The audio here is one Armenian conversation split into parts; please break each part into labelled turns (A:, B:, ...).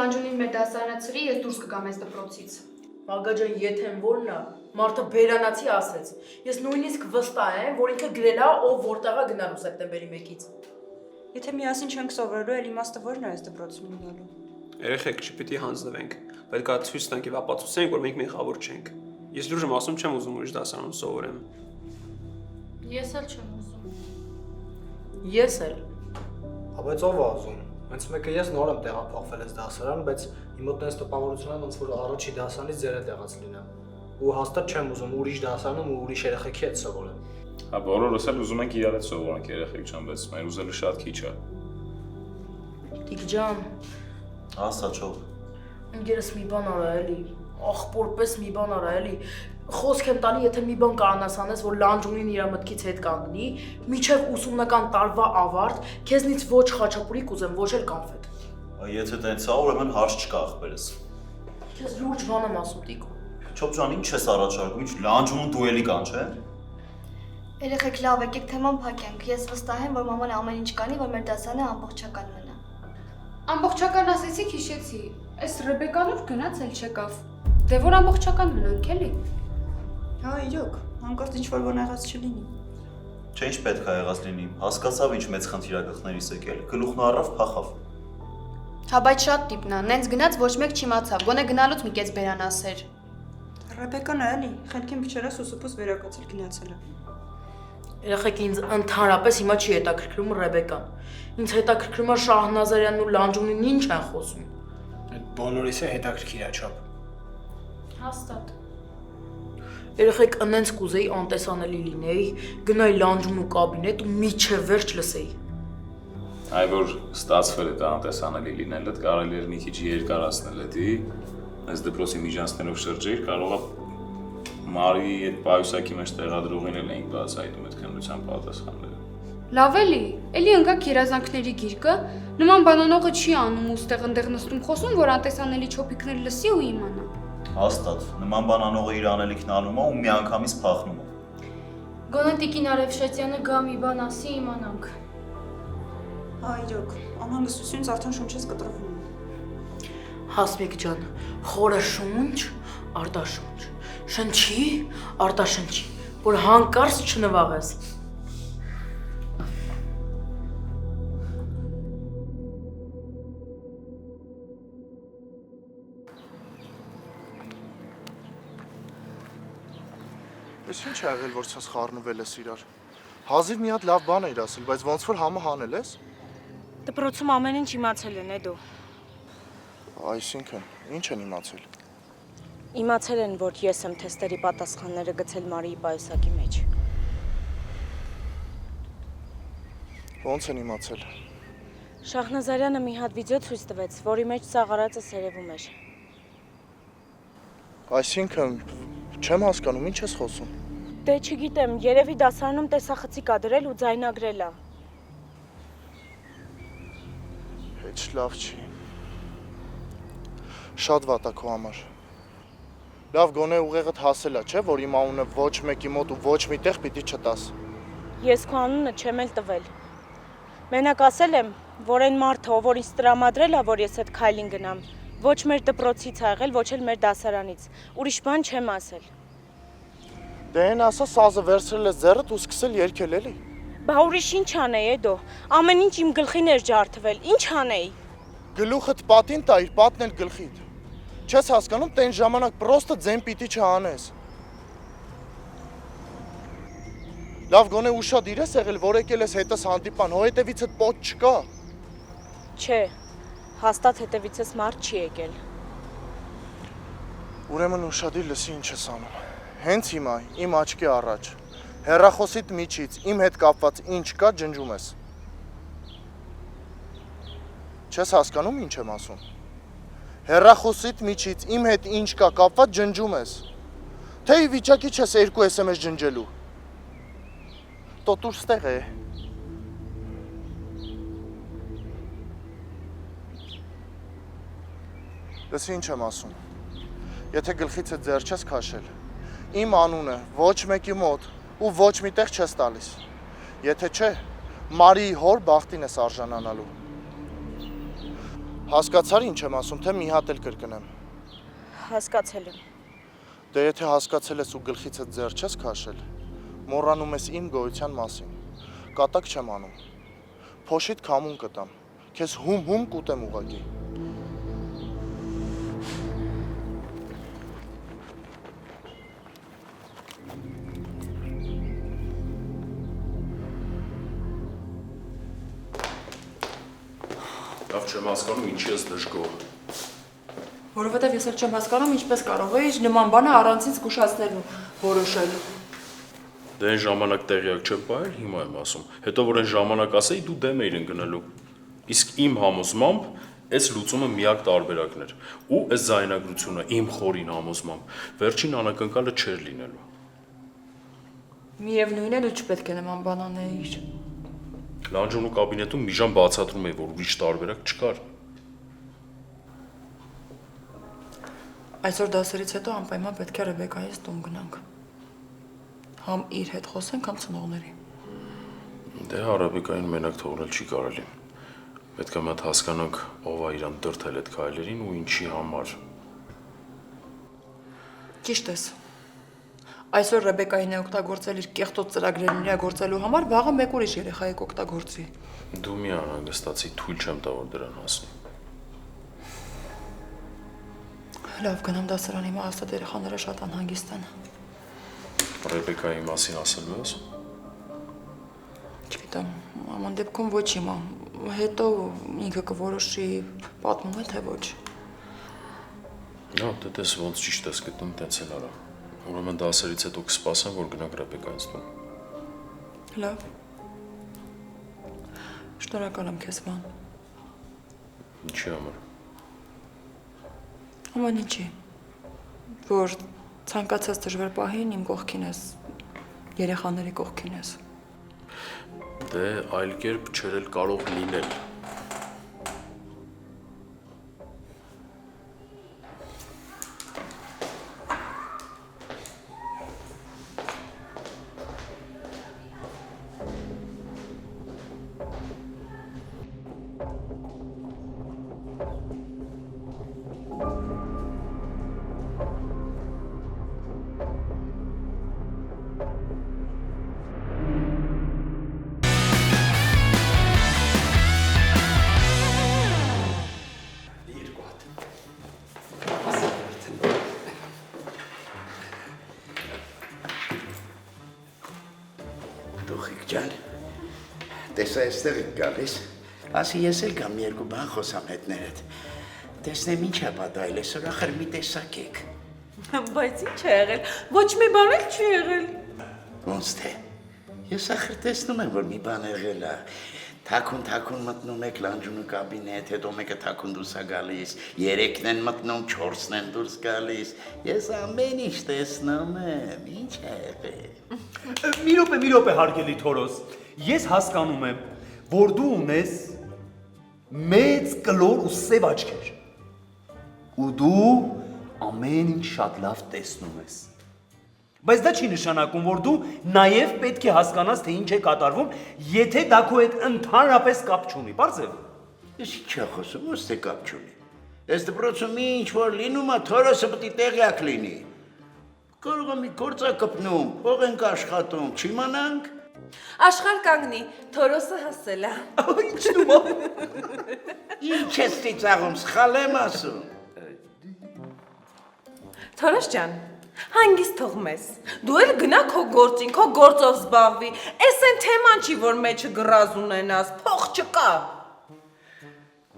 A: լանջունին մեր դասարանացրի, ես դուրս կգամ այս դպրոցից։
B: Ագաջան, եթե որն է, մարդը բերանացի ասեց։ Ես նույնիսկ վստահ եմ, որ ինքը գրել է, ով որտեղ է գնալու սեպտեմբերի 1-ից։
C: Եթե միասին չենք սովորելու, էլ իմաստը որն է այս դպրոցում ունենալու։
D: Երեխեք չպիտի հանձնվենք, պետք է ցույց տանք եւ ապացուցենք, որ մենք մեղավոր չենք։ Ես լուրջ եմ ասում, չեմ ուզում ուրիշ դասարանում սովորեմ։
A: Ես էլ չեմ ուզում։
B: Ես էլ։
E: Բայց ով է ուզում։ Հենց մեկը ես նոր եմ տեղափոխվել այս դասարան, բայց իմ մոտ այնպես տպավորություն է, ոնց որ առաջի դասարանից ձեր հետ եղած լինեմ։ Ու հաստատ չեմ ուզում ուրիշ դասարանում ու ուրիշ երեխեքի հետ սովորեմ։
F: Հա, բոլորս էլ ուզում ենք իրար հետ սովորանք երեխեք ջան, բայց մեր ուզելը շատ քիչ է։
B: Տիկ ջան,
E: Ասա չով։
B: ինքերս մի բան արա էլի, աղբորպես մի բան արա էլի։ Խոսք եմ տալի, եթե մի բան կանանաս անես, որ լանջունին իր մտքից հետ կանգնի, միջև ուսումնական տարվա ավարտ, քեզնից ոչ խաչապուրի կուզեմ, ոչ էլ կոնֆետ։
G: Եթե տենց է, ուրեմն հարց չկա ախպերս։
B: Քեզ լուրջ բան եմ ասում, Տիկո։
G: Չոբ ջան, ինչ ես առաջարկում, ինչ լանջունուն դուելի կան, չէ՞։
H: Երեխեք լավ եկեք թեման փակենք։ Ես վստահ եմ, որ մաման ամեն ինչ կանի, որ մեր դասարանը ամբողջական մնա։
A: Ամբողջական ասեցիք հիշեցի։ Այս Ռեբեկան ուր գնաց էլ չեկավ։ Դե որ ամբողջական մնանք էլի։
C: Հա, իրոք, հանկարծ ինչ-որ բան եղած չլինի։
G: Չէ, ինչ պետք է եղած լինի։ Հասկացավ ինչ մեծ խնդիր է գլխներիս եկել։ Գլուխն առավ, փախավ։
H: Հա, բայց շատ տիպն է, նենց գնաց ոչ մեկ չիմացավ, գոնե գնալուց մի կես բերան ասեր։
C: Ռեբեկան է էլի, խելքին փչերը սուսուփուս վերակացել գնացել է։
B: Երեխեք ինձ ընդհանրապես հիմա չի հետաքրքրում Ռեբեկան։ Ինձ հետաքրքրում է Շահնազարյանն ու լանջունին ինչ են խոսում։
E: Այդ բոլորիս է հետաքրքիր է չափ։
A: Հաստատ։
B: Երեխեք ընենց կուզեի անտեսանելի լինեի, գնայի լանջուն ու կաբինետ ու միջև վերջ լսեի։
F: Այ որ ստացվել է դա անտեսանելի լինելը, կարելի էր մի քիչ երկարացնել էդի, այս դպրոցի միջանցքներով շրջեիր, կարող է Մարի այդ պայուսակի մեջ տեղադրողին էլ էինք բացայտում այդ քննության պատասխանները։
A: Լավ էլի ընկակ երազանքների գիրկը, նման բանանողը չի անում ու ստեղ ընդեղ նստում խոսում, որ անտեսանելի չոփիկներ լսի ու իմանա։
G: Հաստատ, նման բան անողը իր անելիքն անում է ու միանգամից փախնում է։
A: Գոնե Տիկին Արևշեցյանը գա մի բան ասի իմանանք։
C: Հա, իրոք, անհանգստությունից արդեն շունչես կտրվում։
B: Հասմիկ ջան, խորը շունչ, արտաշունչ, շնչի, արտաշնչի, որ հանկարծ չնվաղես։
I: Ես ինչ է եղել, որ ցած խառնվել ես իրար։ Հազիվ մի հատ լավ բան էիր ասել, բայց ոնց որ համը հանել ես։
C: Դպրոցում ամեն ինչ իմացել են, Էդո։
I: Այսինքն, ինչ են իմացել։
C: Իմացել են, որ ես եմ թեստերի պատասխանները գցել Մարիի պայուսակի մեջ։
I: Ոնց են իմացել։
C: Շահնազարյանը մի հատ վիդեո ցույց տվեց, որի մեջ ծաղարածը սերևում էր։
I: Այսինքն, չեմ հասկանում, ինչ ես խոսում։
C: Դե չգիտեմ, երևի դասարանում տեսախցիկ ա դրել ու ձայնագրել ա։
I: Heç լավ չի։ Շատ վատ է քո համար։ Լավ գոնե ուղեղդ հասել է, չէ՞, որ իմ անունը ոչ մեկի մոտ ու ոչ մի տեղ պիտի չտաս։
C: Ես քո անունը չեմ էլ տվել։ Մենակ ասել եմ, որ այն մարդը, ով որ ինձ տրամադրել ա, որ ես այդ քայլին գնամ, ոչ մեր դպրոցից ա եղել, ոչ էլ մեր դասարանից։ Ուրիշ բան չեմ ասել։
I: Դե այն ասա սազը վերցրել ես ձեռդ ու սկսել երգել էլի։
C: Բա ուրիշ ինչ անեի, Էդո։ Ամեն ինչ իմ գլխին էր ջարդվել։ Ինչ անեի։
I: Գլուխդ պատին տա, իր պատն էլ գլխիդ։ Չես հասկանում, տեն ժամանակ պրոստը ձեն պիտի չանես։ Լավ գոնե ուշադիր ես եղել, որ եկել ես հետս հանդիպան, հո հետևիցդ պոտ չկա։
C: Չէ, հաստատ հետևիցս մարդ չի եկել։
I: Ուրեմն ուշադիր լսի ինչ ես անում։ Հենց հիմա իմ աչքի առաջ, հեռախոսիդ միջից իմ հետ կապված ինչ կա ջնջում ես։ Չես հասկանում ինչ եմ ասում։ Հեռախոսիդ միջից իմ հետ ինչ կա կապված ջնջում ես։ Թե ի վիճակի չես 2 SMS ջնջելու։ Տոտուր ստեղ է։ Լսի ինչ եմ ասում։ Եթե գլխիցդ ձեռ չես քաշել, իմ անունը ոչ մեկի մոտ ու ոչ մի տեղ չես տալիս։ Եթե չէ, Մարիի հոր բախտին ես արժանանալու։ Հասկացար ինչ եմ ասում, թե մի հատ էլ կրկնեմ։
C: Հասկացել եմ։
I: Դե եթե հասկացել ես ու գլխիցդ ձեռ չես քաշել, մոռանում ես իմ գոյության մասին։ Կատակ չեմ անում։ Փոշիդ քամուն կտամ։ Քեզ հում կուտեմ ուղակի։
J: Լավ չեմ հասկանում ինչի ես դժգոհ։
B: Որովհետև ես էլ չեմ հասկանում ինչպես կարող էի նման բանը առանցից զգուշացնելու որոշել։
J: Դե այն ժամանակ տեղյակ չեմ պահել, հիմա եմ ասում։ Հետո որ այն ժամանակ ասեի, դու դեմ էիր ընկնելու։ Իսկ իմ համոզմամբ այս լուծումը միակ տարբերակն էր։ Ու այս զայնագրությունը իմ խորին համոզմամբ վերջին անակնկալը չէր լինելու։
B: Միևնույն է, դու չպետք է նման բան անեիր։
J: Լանջոնու կաբինետում մի ժամ բացատրում էի, որ ուրիշ տարբերակ չկար։
B: Այսօր դասերից հետո անպայման պետք է Ռեբեկայից տուն գնանք։ Համ իր հետ խոսենք, համ ծնողների։
J: Դե հա, Ռեբեկային մենակ թողնել չի կարելի։ Պետք է մատ հասկանանք ով է իրան դրթել այդ քայլերին ու ինչի համար։
B: Ճիշտ ես։ Այսօր Ռեբեկային է օգտագործել իր կեղտոտ ծրագրերն իրագործելու համար, վաղը մեկ ուրիշ երեխայի կօգտագործի։
J: Դու մի անհանգստացի, թույլ չեմ տա որ դրան հասնի։
B: Լավ, գնամ դասարան, հիմա ասած երեխաները շատ անհանգիստ են։
J: Ռեբեկայի մասին ասելու ես։
B: Չգիտեմ, աման դեպքում ոչ հիմա։ Հետո ինքը կորոշի պատմում է թե ոչ։
J: Լավ, դե տես ոնց ճիշտ ես գտնում, տենց էլ արա։ Ուրեմն դասերից հետո կսպասեմ, որ գնանք Ռեբեկայից տուն։
B: Լավ։ Շնորհակալ եմ քեզ, ման։
J: Ինչի համար։
B: Աման ինչի։ Որ ցանկացած դժվար պահին իմ կողքին ես, երեխաների կողքին ես։
J: Դե այլ կերպ չէր էլ կարող լինել։
K: Տուխիկ ջան, տեսա այստեղ եք գալիս, ասի ես էլ կամ երկու բան խոսամ հետներդ, տեսնեմ ինչ է պատահել, այսօր ախր մի տեսակ եք։
C: Բայց ինչ է եղել, ոչ մի բան էլ չի եղել։
K: Ոնց թե, ես ախր տեսնում եմ, որ մի բան եղել է, թաքուն մտնում եք լանջունու կաբինետ, հետո մեկը թաքուն դուրս է գալիս, երեքն են մտնում, չորսն են դուրս գալիս, ես ամեն ինչ տեսնում եմ, ինչ է եղել։
L: Մի րոպե հարգելի Թորոս, ես հասկանում եմ, որ դու ունես մեծ կլոր ու սև աչքեր, ու դու ամեն ինչ շատ լավ տեսնում ես, բայց դա չի նշանակում, որ դու նաև պետք է հասկանաս, թե ինչ է կատարվում, եթե դա քո հետ ընդհանրապես կապ չունի, պարզ է։
K: Ես ինչ է խոսում, ոնց թե կապ չունի, այս դպրոցում ինչ որ լինում է, Թորոսը պետք է տեղյակ լինի, կարող է մի գործ է կպնում, փող ենք աշխատում, չիմանանք։
C: Աշխարհ կանգնի, Թորոսը հասել է։
L: Ինչու՞մ է։
K: Ինչ ես ծիծաղում, սխալ եմ ասում։
C: Թորոս ջան, հանգիստ թող մեզ։ Դու էլ գնա քո գործին, քո գործով զբաղվի։ Էս այն թեման չի, որ մեջը գրազ ունենաս, փող չկա։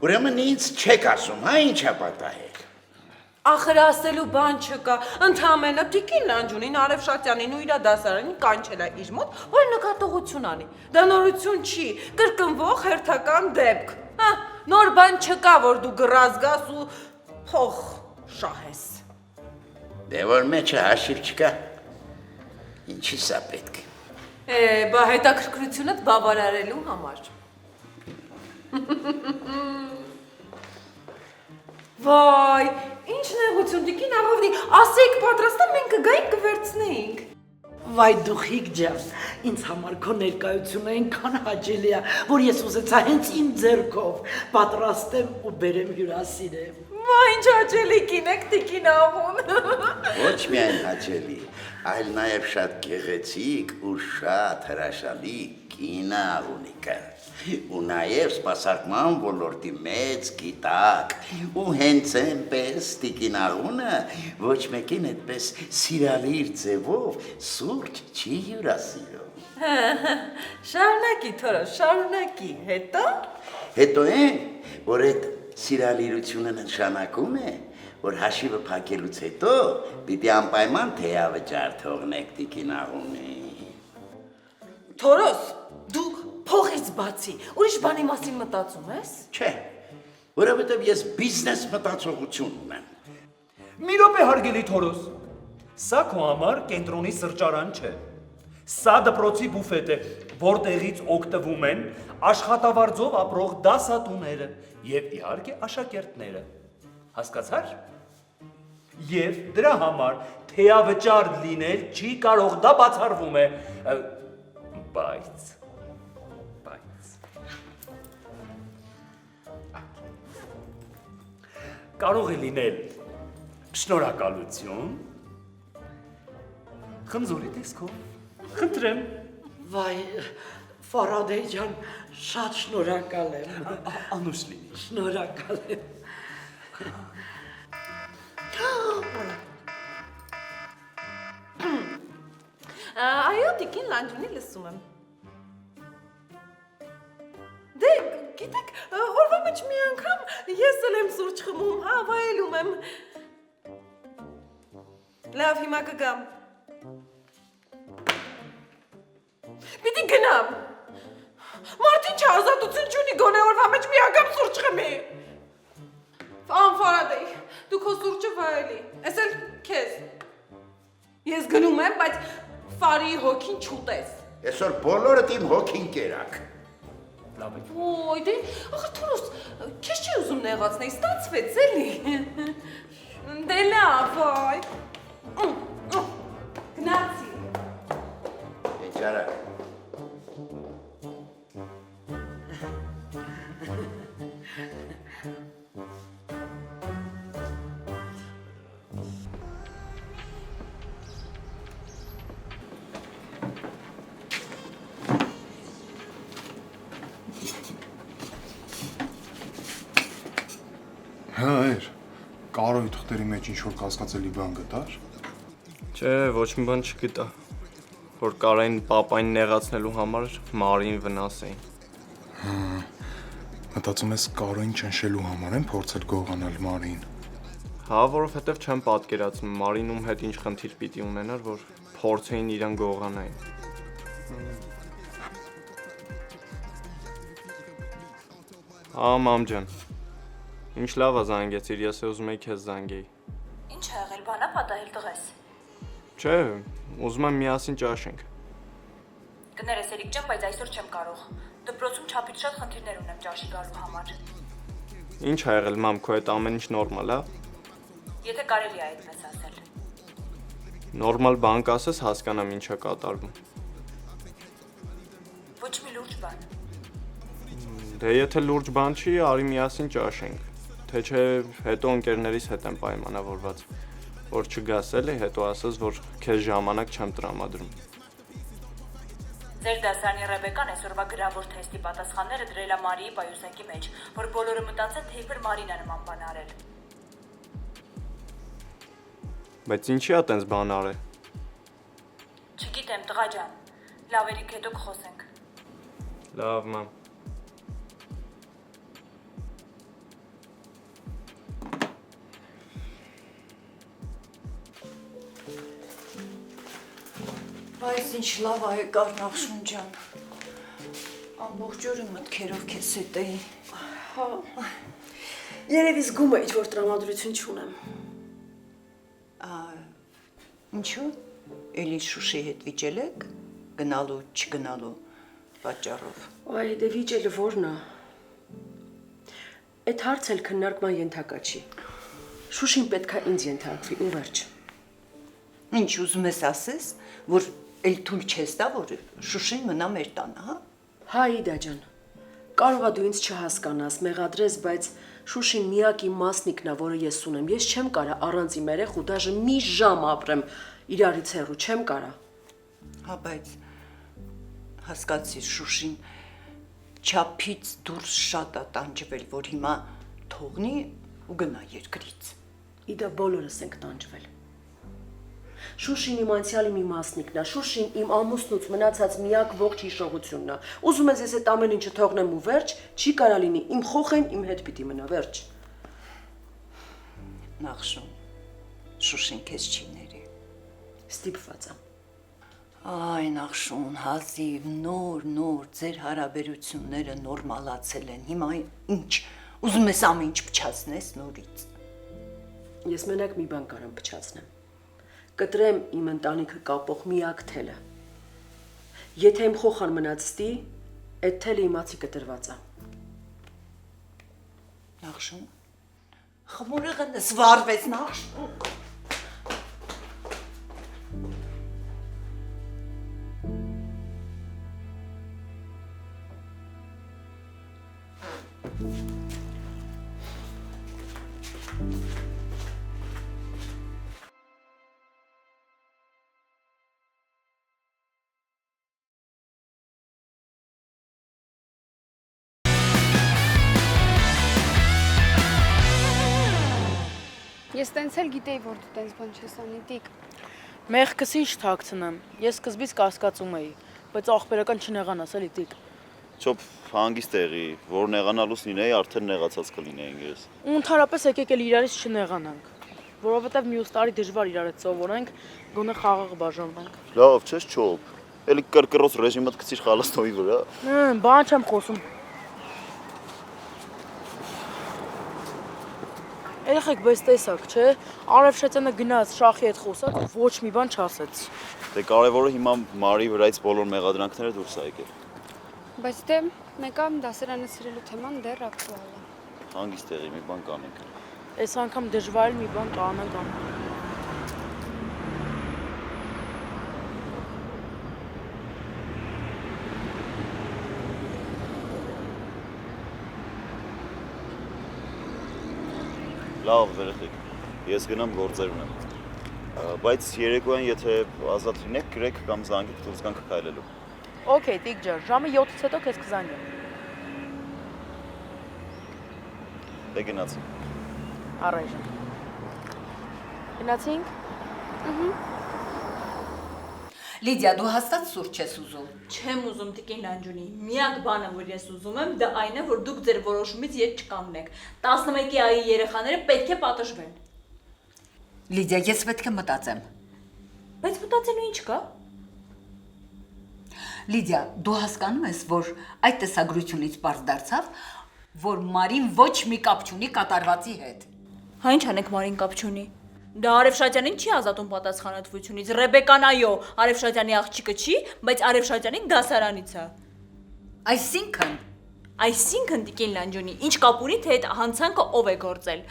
K: Ուրեմն ինձ չեք ասում, հա ինչ է պատահել։
C: Ախր ասելու բան չկա, ընդհանրապես Տիկին Լանջունին, Արևշատյանին ու իր դասարանին կանչել է իր մոտ, որ նկատողություն անի։ Դա նորություն չի, կրկնվող հերթական դեպք։ Հա, նոր բան չկա, որ դու գրազ գաս ու փող շահես։
K: Դե որ մեջը հաշիվ չկա, ինչի սա պետք է։
C: Բա հետաքրքրությունդ բավարարելու համար։ Վայ, ինչ նեղություն, Տիկին աղավնի, ասեիք պատրաստա, մենք կգայինք կվերցնեինք։
M: Վայ դուխիկ ջան, ինձ համար քո ներկայությունը այնքան հաճելի է, որ ես ուզեցա հենց իմ ձեռքով պատրաստեմ ու բերեմ հյուրասիրեմ։
C: Վայ ինչ հաճելի կին եք տիկին աղուն։
K: Ոչ միայն հաճելի, այլ նաև շատ գեղեցիկ ու շատ հրաշալի կինը ունիկա։ Ու նաև սպասարկման ոլորտի մեծ գիտակ, ու հենց այնպես տիկին աղունը ոչ մեկին այդպես սիրալիր ձևով սուրճ չի հյուրասիրում։
C: Շարունակի Թորոս, շարունակի, հետո։
K: Հետո այն, որ այդ սիրալիրությունը նշանակում է, որ հաշիվը փակելուց հետո պիտի անպայման թեյավճար թողնեք տիկին աղունի։
C: Թորոս, դու փողից բացի, ուրիշ բանի մասին մտածում ես։
K: Չէ, որովհետև ես բիզնես մտածողություն ունեմ։
L: Մի րոպե հարգելի Թորոս, սա քո համար կենտրոնի սրճարան չէ։ Սա դպրոցի բուֆետ է, որտեղից օգտվում են աշխատավարձով ապրող դասատուները եւ իհարկե աշակերտները։ Հասկացար։ Եվ դրա համար թեյավճար լինել չի կարող, դա բացառվում է, բայց կարող է լինել շնորհակալություն, խնձորի տեսքով, խնդրեմ։
M: Վայ, Ֆարադեյ ջան, շատ շնորհակալ եմ։
L: Անուշ լինի։
M: Շնորհակալ եմ։
C: Այո, տիկին լանջունի լսում եմ։ Դե, գիտեք, օրվա մեջ մի անգամ ես էլ եմ սուրճ խմում, հա, վայելում եմ։ Լավ, հիմա կգամ։ Պիտի գնամ։ Մարդին չազատություն չունի գոնե օրվա մեջ մի անգամ սուրճ խմի։ Ֆարադեյ, դու քո սուրճը վայելի, ես էլ քեզ։ Ես գնում եմ, բայց Ֆարի հոգին չուտես։
K: Այսօր բոլորդ իմ հոգին կերակ։
L: Լավ է։
C: Ոյ, դե, ախր Թորոս, քեզ չի ուզում նեղացնել, ստացվեց էլի։ Դե լավ, այ։ Գնացի։
K: Էջարա։
N: Հայր, կարոյի թղթերի մեջ ինչ-որ կասկածելի բան գտար։
O: Չէ, ոչ մի բան չգտա, որ կարային պապային նեղացնելու համար Մարին վնասեին։
N: Մտածում ես կարոյին ճնշելու համար են փորձել գողանալ Մարին։
O: Հա, որովհետև չեմ պատկերացնում Մարին ում հետ ինչ խնդիր պիտի ունենար, որ փորձեին իրան գողանային։ Հա, մամ ջան։ Ինչ լավ է զանգեցիր, ես ուզում եի քեզ զանգեի։
C: Ինչ ա եղել, բանա պատահել տղես։
O: Չէ, ուզում եմ միասին ճաշենք։
C: Կներես Էրիկ ջան, բայց այսօր չեմ կարող։ Դպրոցում չափից շատ խնդիրներ ունեմ ճաշի գալու համար։
O: Ինչ ա եղել, մամ, քո հետ ամեն ինչ նորմալ է։
C: Եթե կարելի է այդպես ասել։
O: Նորմալ բան կասես, հասկանամ ինչ է կատարվում։
C: Ոչ մի լուրջ բան։
O: Դե եթե լուրջ բան չի, արի միասին ճաշենք։ Թե չէ հետո ընկերներիս հետ եմ պայմանավորված, որ չգաս էլի, հետո ասես, որ քեզ ժամանակ չեմ տրամադրում։
C: Ձեր դասարանի Ռեբեկան այսօրվա գրավոր թեստի պատասխանները դրել է Մարիի պայուսակի մեջ, որ բոլորը մտածեն, թե իբր Մարին է նման բան արել։
O: Բայց ինչի՞ է տենց բան արել։
C: Չգիտեմ, տղա ջան։ Լավ Էրիկ, հետո կխոսենք։
O: Լավ, մամ։
P: Բայց ինչ լավ է եկար Նախշուն ջան։ Ամբողջ օրը մտքերով քեզ հետ էի։
B: Հա։ Երևի զգում է ինչ-որ տրամադրություն չունեմ։
P: Ինչու՞։ Էլի Շուշի հետ վիճել եք, գնալու, չգնալու պատճառով։
B: Այ դե վիճելը ո՞րն է։ Այդ հարցը էլ քննարկման ենթակա չի։ Շուշին պետք է ինձ ենթարկվի ու վերջ։
P: Ինչ ուզում ես ասես, որ Էլ թույլ չես տա, որ Շուշին մնա մեր տանը, հա։
B: Հա Իդա ջան։ Կարող է դու ինձ չհասկանաս, մեղադրես, բայց Շուշին միակ իմ մասնիկն է, որը ես ունեմ։ Ես չեմ կարա առանց իմ երեխու դաժե մի ժամ ապրեմ իրարից հեռու, չեմ կարա։
P: Հա, բայց հասկացիր, Շուշին չափից դուրս շատ է տանջվել, որ հիմա թողնի ու գնա երկրից։
B: Իդա բոլորս ենք տանջվել։ Շուշին իմ անցյալի մի մասնիկն է, Շուշին իմ ամուսնուց մնացած միակ ողջ հիշողությունն է։ Ուզում ես ես այդ ամեն ինչը թողնեմ ու վերջ, չի կարա լինի, իմ խոխեն իմ հետ պիտի մնա, վերջ։
P: Նախշում, Շուշին քեզ չի ների։
B: Ստիպված եմ։
P: Այ Նախշուն, հազիվ, նոր ձեր հարաբերությունները նորմալացել են։ Հիմա ինչ, ուզում ես ամեն ինչ փչացնես նորից։
B: Ես մենակ մի բան կարամ փչացնեմ։ Կտրեմ իմ ընտանիքը կապող միակ թելը։ Եթե իմ խոխան մնացստի, այդ թելը իմացի կտրված է։
P: Նախշուն, խմորեղը նզվարվեց, Նախշուն։
A: Ես տենց էլ գիտեի, որ դու տենց բան չես անի, Տիկ։
C: Մեղքս ինչ թաքցնեմ։ Ես սկզբից կասկածում էի, բայց աղբերական չնեղանաս էլի Տիկ։
G: Չոփ հանգիստ եղի, որ նեղանալուց լինեի, արդեն նեղացած կլինեինք ես։
C: Ու ընդհանրապես եկեք էլ իրարից չնեղանանք, որովհետև մյուս տարի դժվար իրար հետ սովորենք, գոնե խաղաղ բաժանվենք։
G: Լավ, չես չոփ։ Էլի կրկռոց ռեժիմը գցիր խալաստովի վրա։
C: Բան չեմ խոսում։ Երեխեք, բայց տեսակ, չէ, Արևշատյանը գնաց շախի հետ խոսակ, ոչ մի բան չասեց։
G: Դե կարևորը հիմա Մարի վրայից բոլոր մեղադրանքները դուրս է եկել։
A: Բայց դե մեկը դասարանը սիրելու թեման դեռ ակտուալ է։
G: Հանգիստ եղի, մի բան կանենք։
C: Այս անգամ դժվար մի բան կանենք։
G: Լավ, երեխեք, ես գնամ գործեր ունեմ, բայց երեկոյան եթե ազատ լինեք, գրեք կամ զանգեք դուրս գանք քայլելու։
C: Okay, Տիկ ջան, ժամը 7-ից հետո քեզ կզանգեմ։
G: Դե գնացի։
C: Առայժմ։ Գնացինք։
P: Լիդիա, դու հաստատ սուրճ ես ուզում։
Q: Չեմ ուզում Տիկին Լանջունի։ Միակ բանը, որ ես ուզում եմ, դա այն է, որ դուք ձեր որոշումից ետ չկանգնեք։ 11-ի այի երեխաները պետք է պատժվեն։
P: Լիդիա, ես պետք է մտածեմ։
Q: Բայց մտածելու ինչ կա։
P: Լիդիա, դու հասկանում ես, որ այդ տեսագրությունից պարզ դարձավ, որ Մարին ոչ մի կապ չունի կատարվածի հետ։
Q: Հա ինչ անենք Մարին կապ չունի։ Դա Արևշատյանին չի ազատում պատասխանատվությունից։ Ռեբեկան այո, Արևշատյանի աղջիկը չի, բայց Արևշատյանին դասարանից է։ Այսինքն Տիկին Լանջունի, ինչ կապ ունի, թե այդ հանցանքը ով է գործել։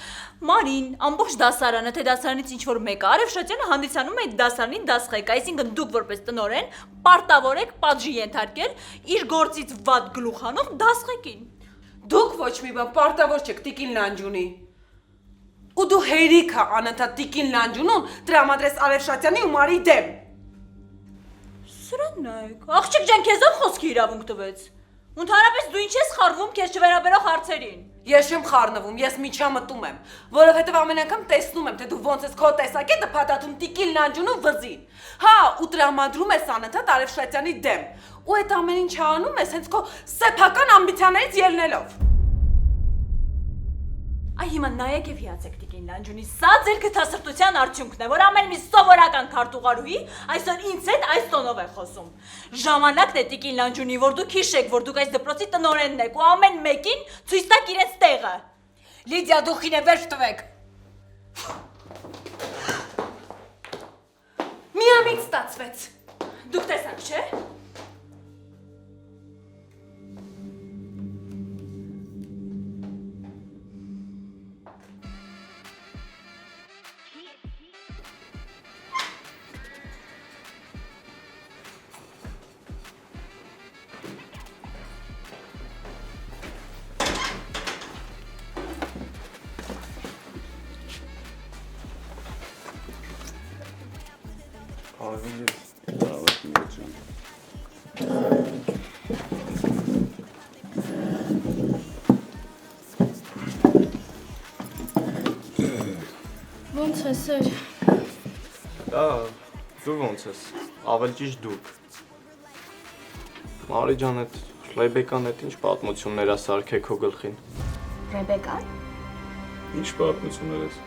Q: Մարին, ամբողջ դասարանը, թե դասարանից ինչ որ մեկը, Արևշատյանը հանդիսանում է այդ դասարանին դասղեկ, այսինքն դուք որպես տնօրեն պարտավոր եք պատժի ենթարկել իր գործից վատ գլուխանով դասղեկին։
B: Դուք ոչ մի բան պարտավոր չեք Տիկին Լանջունի։ Ու դու հերիքա անընդհատ Տիկին Լանջունուն տրամադրես Արևշատյանի ու Մարի դեմ։
Q: Սրան նայեք, աղջիկ ջան, քեզ ով խոսքի իրավունք տվեց։ Ընդհանրապես դու ինչ ես խառնվում քեզ չվերաբերող հարցերին։
B: Ես չեմ խառնվում, ես միջամտում եմ, որովհետև ամեն անգամ տեսնում եմ, թե դու ոնց ես քո տեսակետը փաթաթում Տիկին Լանջունու վզին։ Հա, ու տրամադրում ես անընդհատ Արևշատյանի դեմ։ Ու այդ ամեն ինչը անում ես հենց քո սեփական ամբիցիաներից ելնելով։
Q: Այ հիմա նայեք եւ հիացեք Տիկին Լանջունի, սա ձեր գտասրտության արդյունքն է, որ ամեն մի սովորական քարտուղարուհի այսօր ինձ հետ այս տոնով է խոսում։ Ժամանակն է Տիկին Լանջունի, որ դուք հիշեք, որ դուք այս դպրոցի տնօրենն եք ու ամեն մեկին ցույց տաք իրենց տեղը։
P: Լիդիա, դուք ինը վերջ տվեք։
B: Միամիտ ստացվեց։
Q: Դուք տեսաք, չէ՞։
F: Լավ է, միոց ջան։
C: Ոնց է սեր։
O: Դա դու ոնց ես։ Ավելի ճիշտ դուք։ Մարի ջան, այդ Ռեբեկան այդ ինչ պատմություններ է սարքե քո գլխին։
H: Ռեբեկան։
F: Ինչ պատմություններ ես։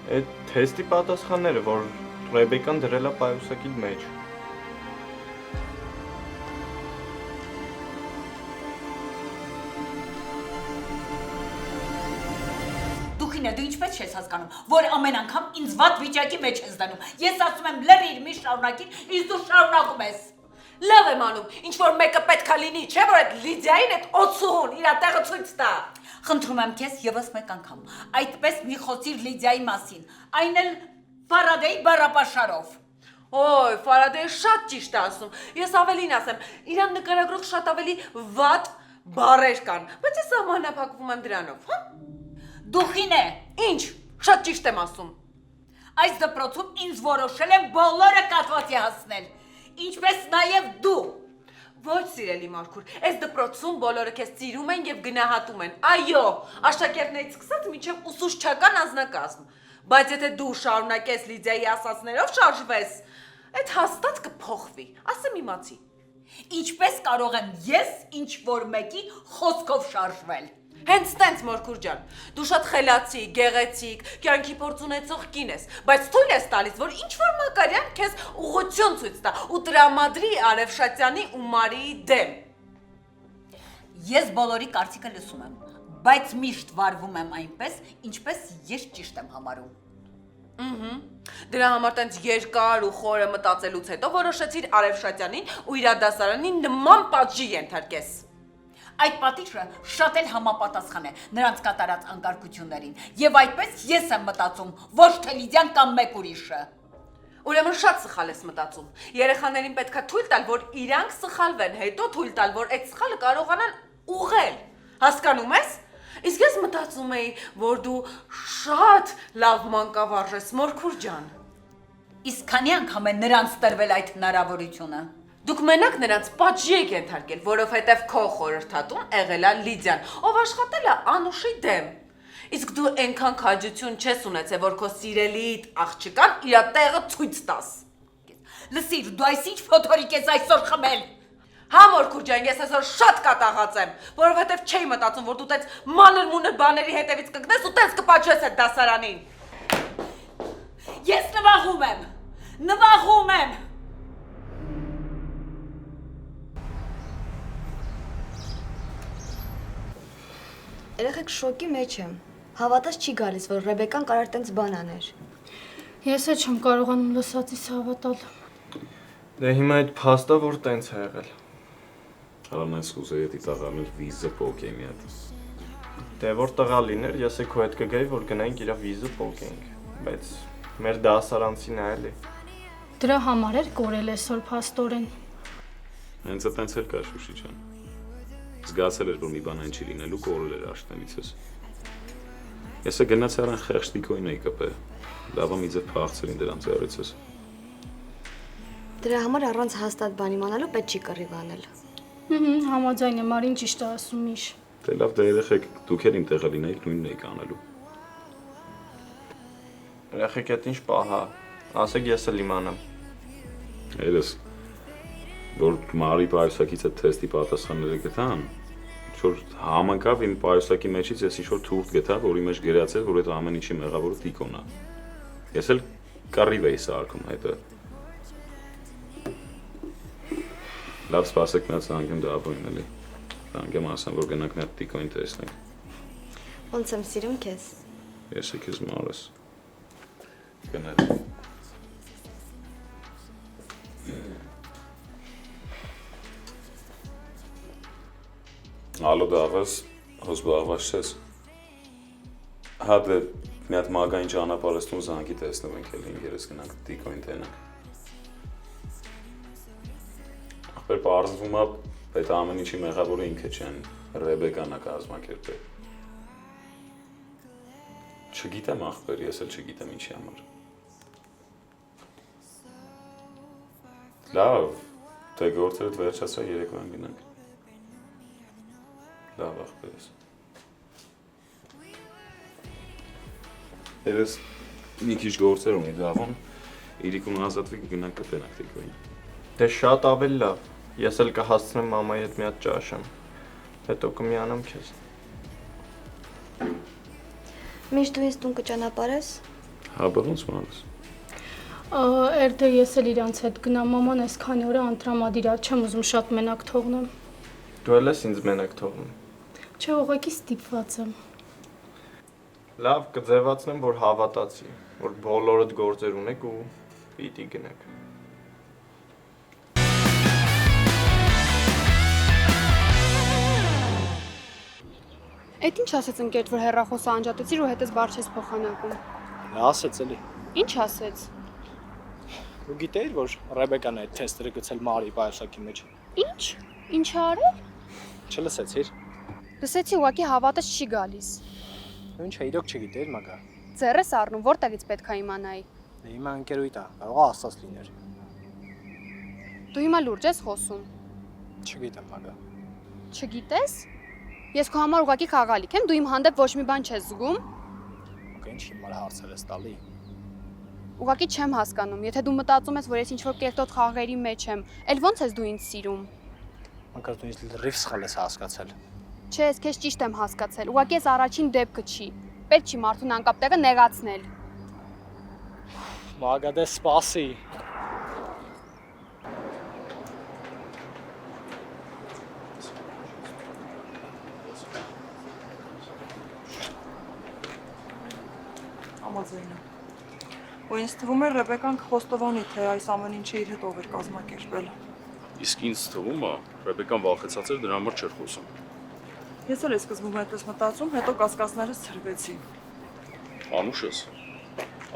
O: Այդ թեստի պատասխանները, որ Ռեբեկան դրել է պայուսակի մեջ։
P: Դուքինը դու ինչպես չես հասկանում, որ ամեն անգամ ինձ վատ վիճակի մեջ ես դնում։ Ես ասում եմ լրիր մի շարունակիր, իսկ դու շարունակում ես։
R: Լավ եմ անում, ինչ որ մեկը պետքա լինի, չէ՞ որ այդ Լիդիային այդ օծուհուն իր տեղը ցույց տա։
P: Խնդրում եմ քեզ եւս մեկ անգամ, այդպես մի խոսիր Լիդիայի մասին, այն էլ Ֆարադեի բառապաշարով։
R: Օй, Ֆարադեյը շատ ճիշտ է ասում։ Ես ավելին ասեմ, իրան նկարագրող շատ ավելի վատ բառեր կան, բայց ես սահմանափակվում եմ դրանով, հա։
P: Դուխին է։
R: Ինչ, շատ ճիշտ եմ ասում։
P: Այս դպրոցում ինձ որոշել են բոլորը կատվածի հասնել, ինչպես նաև դու։
R: Ոչ, սիրելի Մարգուր, այս դպրոցում բոլորը քեզ ծիրում են եւ գնահատում են։ Այո, աշակերտներից սկսած մինչեւ ուսուցչական անձնակազմ։ Բայց եթե դու շարունակես Լիդիայի ասածներով շարժվես, այդ հաստատ կփոխվի, ասեմ իմացի։
P: Ինչպես կարող եմ ես ինչ որ մեկի խոսքով շարժվել։
R: Հենց տենց Մարգուր ջան, դու շատ խելացի, գեղեցիկ, կյանքի փորձ ունեցող կին ես, բայց թույլ ես տալիս, որ ինչ որ Մակարյան քեզ ուղղություն ցույց տա ու տրամադրի Արևշատյանի ու Մարիի դեմ։
P: Ես բոլորի կարծիքը լսում եմ, բայց միշտ վարվում եմ այնպես, ինչպես ես ճիշտ եմ համարում։
R: Դրա համար տենց երկար ու խորը մտածելուց հետո որոշեցիր Արևշատյանին ու իր դասարանին նման պատժի ենթարկես։
P: Այդ պատիժը շատ էլ համապատասխան է նրանց կատարած անկարգություններին, եւ այդպես ես եմ մտածում, ոչ թե Լիդիան կամ մեկ ուրիշը։
R: Ուրեմն շատ սխալ ես մտածում։ Երեխաներին պետքա թույլ տալ, որ իրանք սխալվեն, հետո թույլ տալ, որ այդ սխալը կարողանան ուղղել։ Հասկանում ես։ Իսկ ես մտածում էի, որ դու շատ լավ մանկավարժ ես, Մարգուր ջան։
P: Իսկ քանի անգամ է նրանց տրվել այդ հնարավորությունը։
R: Դուք մենակ նրանց պատժի եք ենթարկել, որովհետև քո խորհրդատուն եղել է Լիդիան, ով աշխատել է Անուշի դեմ։ Իսկ դու այնքան քաջություն չես ունեցել, որ քո սիրելիդ աղջկան իր տեղը ցույց տաս։
P: Լսիր, դու այս ինչ փոթորիկ ես այսօր խմել։
R: Հա Մարգուր ջան, ես այսօր շատ կատաղած եմ, որովհետև չէի մտածում, որ դու տենց մանր-մունր բաների հետևից կընկնես ու տենց կպաճես այդ դասարանին։
P: Ես նվաղում եմ։ Նվաղում եմ։
H: Երեխեք շոկի մեջ եմ։ Հավատաս չի գալիս, որ Ռեբեկան կարար տենց բան աներ։
C: Ես էլ չեմ կարողանում լսածիս հավատալ։
O: Դե հիմա այդ փաստը որ տենց է եղել։
F: Հրանես ուզեի դի տաղալներ վիզը պոկեի մի հատ։
O: Դե որ տղա լիներ, ես է քո հետ կգայի, որ գնայինք իր վիզը պոկենք, բայց մեր դասարանցին է էլի։
C: Դրա համար էր կորել այսօր փաստորեն։
F: Հենց այդպես էլ կա Շուշի ջան։ Զգացել էր, որ մի բան այն չի լինելու, կորել էր աշտանիցս։ Ես է գնաց առան խեղճ տիկոին էի կպե, լավա մի ձև փախցրին դրանց յարիցս։
H: Դրա համար առանց հաստատ բան իմանալու պետք չի կռիվ անել։
C: Համաձայն եմ, Մարին ճիշտ է ասում իշ։
F: Դե լավ, դե երեխեք, դուք էլ իմ տեղը լինեիք, նույնն էիք անելու։
O: Երեխեք, այդ ինչ պահա, ասեք ես էլ իմանամ։
F: Երես, որ Մարի պայուսակից այդ թեստի պատասխանները գտան, ինչ-որ համընկավ իմ պայուսակի մեջից ես ինչ-որ թուղթ գտա, որի մեջ գրած էր, որ այդ ամեն ինչի մեղավորը Տիկոնն է։ Ես էլ կռիվ էի սարքում հետո։ Լավ սպասեք նա ցանկեմ դավոին էլի։ Ցանկեմ ասեմ, որ գնանք նա Տիկոին տեսնենք։
H: Ոնց եմ սիրում քեզ։
F: Ես քեզ մարես։ Գնանք։ Ալո դավաս, հոսբաղված չես։ Հա դե մի հատ մագային ճանապարհստում զանգի տեսնվենք էլի ինքերս գնանք Տիկոին տենանք։ Ախպեր պարզվում է, այդ ամեն ինչի մեղավորը ինքը չեն, Ռեբեկան է կազմակերպել։ Չգիտեմ ախպեր, ես էլ չգիտեմ ինչի համար։ Լավ, թե գործերդ վերջացրա երեկոյան գնանք։ Լավ, աղբերս։ Երես մի քիչ գործեր ունի դավոն, իրիկուն ազատվի գնանք կտենանք տիկվային։
O: Դե շատ ավելի լավ։ Ես էլ կհասցնեմ մամայի հետ մի հատ ճաշեմ։ Հետո կմիանամ քեզ։
H: Միշտ դու ինձ տուն կճանապարհես։
F: Հա, ոնց մանես։
S: Երբ ես էլ իրանց հետ գնամ, մաման այսքանի օր անտրամադիր է, չեմ ուզում շատ մենակ թողնեմ։
O: Դու էլ ես ինձ մենակ թողնում։
S: Չէ, ուղղակի ստիպված եմ։
O: Լավ, կձևացնեմ, որ հավատացի, որ բոլորդ գործեր ունեք ու պիտի գնաք։
A: Էդ ինչ ասեց ընկերդ, որ հեռախոսը անջատեցիր ու հետս բարձ ես փոխանակում։
E: Ասեց էլի։
A: Ինչ ասեց։
E: Ու գիտեիր, որ Ռեբեկան այդ թեստերը գցել Մարի պայուսակի մեջ։
A: Ինչ։ Ինչ արել։
E: Չլսեցիր։
A: Լսեցի, ուղղակի հավատս չի գալիս։
E: Ինչ է, իրոք չգիտեիր, մագա։
A: Ձեռս առնում, որտեղից պետք է իմանայի։
E: Հիմա ընկերույթ է, կարող է աստված լիներ։
A: Դու հիմա լուրջ ես խոսում։
E: Չգիտեմ, մագա։
A: Չգիտես։ Ես քո համար ուղղակի խաղալիք եմ, դու իմ հանդեպ ոչ մի բան չես զգում։
E: Օքեյ, ինչ հիմար հարցեր ես տալի։
A: Ուղղակի չեմ հասկանում, եթե դու մտածում ես, որ ես ինչ-որ կերտոտ խաղերի մեջ եմ, էլ ո՞նց ես դու ինձ սիրում։
E: Մանկար դու ինձ լրիվ սխալ ես հասկացել։
A: Չէ, ես քեզ ճիշտ եմ հասկացել, ուղղակի ես առաջին դեպքը չի։ Պետք չի մարդուն անկապ տեղը նեղացնել։
E: Մագա, դե սպասի։
T: Համաձայն եմ։ Ու ինձ թվում է Ռեբեկան կխոստովանի, թե այս ամեն ինչը իր հետ ով էր կազմակերպել։
J: Իսկ ինձ թվում է, Ռեբեկան վախեցած էր դրա համար չէր խոսում։
T: Ես էլ սկզբում այդպես մտածում, հետո կասկածներս ցրվեցին։
J: Անուշս,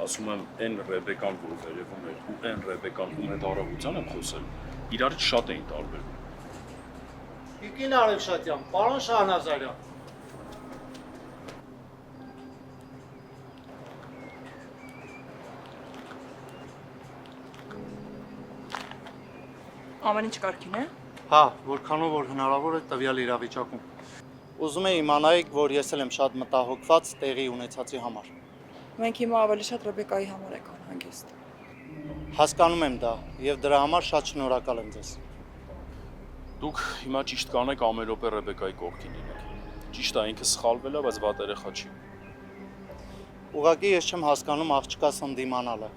J: ասում եմ, այն Ռեբեկան, որ վերևում էր, ու այն Ռեբեկան, ում հետ առավոտյան եմ խոսել, իրարից շատ էին տարբերվում։
E: Տիկին Արևշատյան, պարոն Շահնազարյան։
T: Ամեն ինչ կարգին է։
E: Հա, որքանով որ հնարավոր է տվյալ իրավիճակում։ Ուզում եմ իմանայիք, որ ես էլ եմ շատ մտահոգված տեղի ունեցածի համար։
T: Մենք հիմա ավելի շատ Ռեբեկայի համար ենք անհանգիստ։
E: Հասկանում եմ դա, եւ դրա համար շատ շնորհակալ եմ ձեզ։
J: Դուք հիմա ճիշտ կանեք ամեն րոպե Ռեբեկայի կողքին լինեք։ Ճիշտ է, ինքը սխալվել է, բայց վատ երեխա չի։
E: Ուղղակի ես չեմ հասկանում աղջկաս ընդդիմանալը։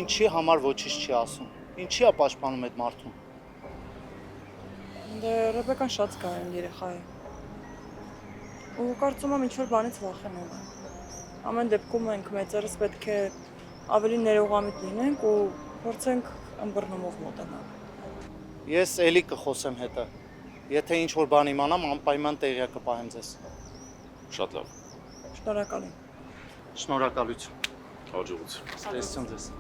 E: Ինչի համար ոչինչ չի ասում։ Ինչի է պաշտպանում այդ մարդուն։
T: Դե Ռեբեկան շատ զգայուն երեխա է։ Ու կարծում եմ ինչ-որ բանից վախենում է։ Ամեն դեպքում մենք մեծերս պետք է ավելի ներողամիտ լինենք ու փորձենք ըմբռնումով մոտենալ։
E: Ես էլի կխոսեմ հետը։ Եթե ինչ-որ բան իմանամ, անպայման տեղյակ կպահեմ ձեզ։
J: Շատ լավ։
T: Շնորհակալ եմ։
E: Շնորհակալություն։
J: Հաջողություն։
E: Տեսություն ձեզ։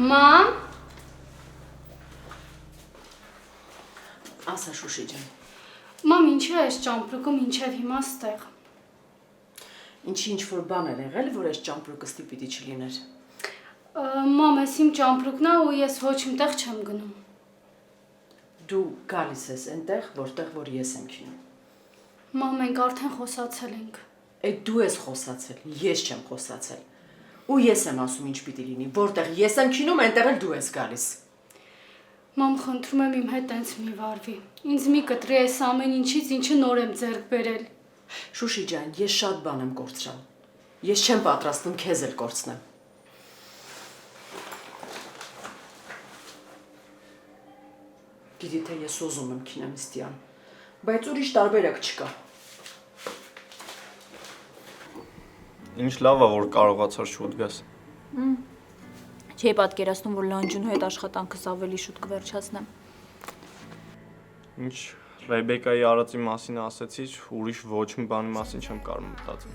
A: Մամ։
M: Ասա Շուշի ջան։
S: Մամ, ինչու է այս ճամպրուկը մինչև հիմա ստեղ։
M: Ինչի ինչ-որ բան էր եղել, որ այս ճամպրուկը ստիպիտի չլիներ։
S: Մամ, ես իմ ճամպրուկն է ու ես ոչ մտեղ չեմ գնում։
M: Դու գալիս ես այնտեղ, որտեղ որ ես եմ քինում։
S: Մամ, մենք արդեն խոսացել ենք։
M: Այդ դու ես խոսացել, ես չեմ խոսացել։ Ու ես եմ ասում ինչ պիտի լինի, որտեղ ես եմ քինում, այնտեղ էլ դու ես գալիս։
S: Մամ, խնդրում եմ իմ հետ տենց մի վարվի։ Ինձ մի կտրի այս ամեն ինչից, ինչը նոր եմ ձեռք բերել։
M: Շուշի ջան, ես շատ բան եմ կորցրել։ Ես չեմ պատրաստվում քեզ էլ կորցնեմ։ Գիտի թե ես ուզում եմ քինեմ Ստիան, բայց ուրիշ տարբերակ չկա։
O: Ինչ լավ է, որ կարողացար շուտ գաս։
Q: Չէի պատկերացնում, որ Լանջունու հետ աշխատանքս ավելի շուտ կվերջացնեմ։
O: Ինչ Ռեբեկայի արածի մասին ասեցիր, ուրիշ ոչ մի բանի մասին չեմ կարող մտածել։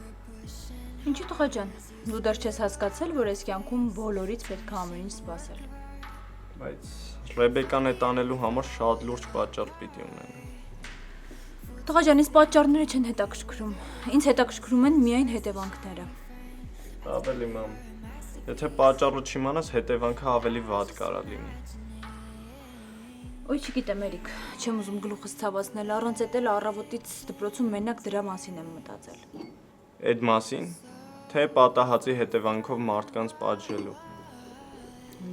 Q: Ինչի՞ տղա ջան, դու դեռ չես հասկացել, որ այս կյանքում բոլորից պետք է ամեն ինչ սպասել։
O: Բայց Ռեբեկան այդ անելու համար շատ լուրջ պատճառ պիտի ունենա։
Q: Տղա ջան, ինձ պատճառները չեն հետաքրքրում։ Ինձ հետաքրքրում են միայն հետևանքները։
O: Ավելի մամ։ Եթե պատճառը չիմանաս, հետևանքը ավելի վատ կարա լինի։
Q: Ոյ չգիտեմ, Էրիկ, չեմ ուզում գլուխս ցավացնել, առանց էդ էլ առավոտից դպրոցում մենակ դրա մասին եմ մտածել։
O: Այդ մասին, թե պատահածի հետևանքով մարդկանց պատժելու։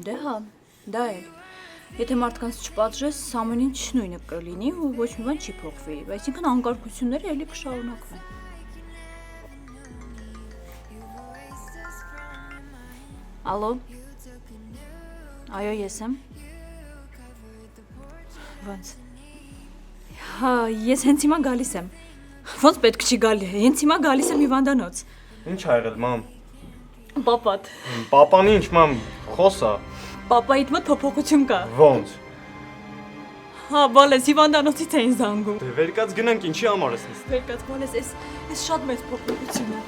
Q: Դե հա, դա է։ Եթե մարդկանց չպատժես, ամեն ինչ նույնը կլինի ու ոչ մի բան չի փոխվի, այսինքն անկարգությունները էլի կշարունակվեն։ Ալո։ Այո, ես եմ։ Ոնց։ Հա, ես հենց հիմա գալիս եմ։ Ոնց պետք չի գալի, հենց հիմա գալիս եմ հիվանդանոց։
O: Ինչ ա եղել, մամ։
Q: Պապատ։
O: Պապան ինչ, մամ, խոսա։
Q: Պապայիդ մոտ փոփոխություն կա։
O: Ոնց։
Q: Հա, բալես, հիվանդանոցից էին զանգում։
O: Դե վերկաց գնանք, ինչի համար ես նստել։
Q: Վերկաց բալես, էս շատ մեծ փոփոխություն է։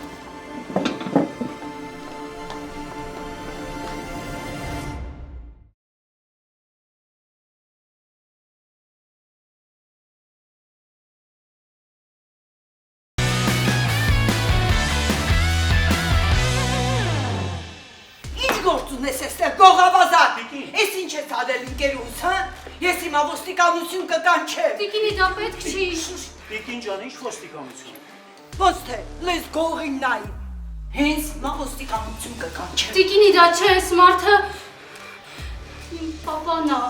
M: Ես էստեղ գողավազակ, ես ինչ ես ադել ինկերուս, հա? Ես հիմա ոստիկանություն կկանչեմ։
S: Տիկինի դա պետք չի։
L: Տիկին ջան, ինչ ոստիկանություն։
M: Ոնց թե, լես գողին նայ։ Հենց հիմա ոստիկանություն կկանչեմ։
S: Տիկինի դա չէ, այս մարդը իմ պապան է։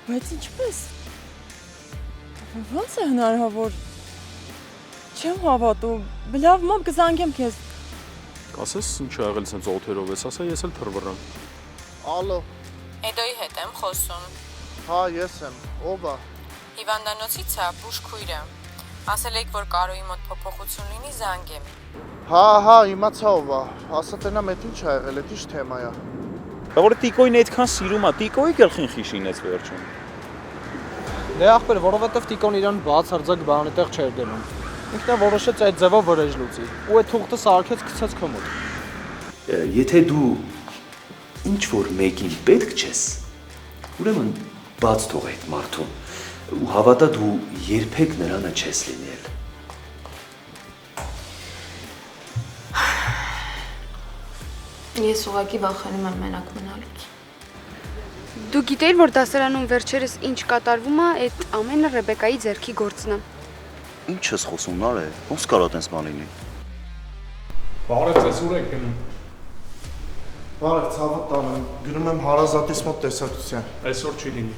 T: Բայց ինչպես։ Ոնց է հնարավոր։ Չեմ հավատում։ Լավ, մամ կզանգեմ քեզ։
J: Ասես ինչ ա եղել սենց օթերով ես, ասա ես էլ թռվռան։
I: Ալո։
U: Էդոյի հետ եմ խոսում։
I: Հա, ես եմ։ Ով է։
U: Հիվանդանոցից է, բուժքույրը։ Ասել եք, որ Կարոյի մոտ փոփոխություն լինի, զանգեմ։
I: Հա, իմացա ով է։ Ասա տենա մետ ինչ ա եղել, այդ ինչ թեմա է։
F: Դա որ Տիկոյին այդքան սիրում է, Տիկոյի գլխին խիշինեց վերջում։
E: Դե ախպեր, որովհետև Տիկոն իրան բացարձակ բան այդտեղ չէր դնում։ Ինքն է որոշեց այդ ձևով վրեժ լուծի ու այդ թուղթը սարքեց գցեց քո մոտ։
L: Եթե դու ինչ որ մեկին պետք չես, ուրեմն բաց թող այդ մարդուն ու հավատա դու երբեք նրանը չես լինել։
A: Ես ուղղակի վախենում եմ մենակ մնալուց։ Դու գիտեիր, որ դասարանում վերջերս ինչ կատարվում է, այդ ամենը Ռեբեկայի ձեռքի գործն է։
G: Ինչ ես խոսում, Նարե, ոնց կարա տենց բան լինի։
N: Բարև ձեզ, ուր եք գնում։
I: Բարև, ցավը տանը, գնում եմ հարազատիս մոտ տեսակցության։
J: Այսօր չի լինի։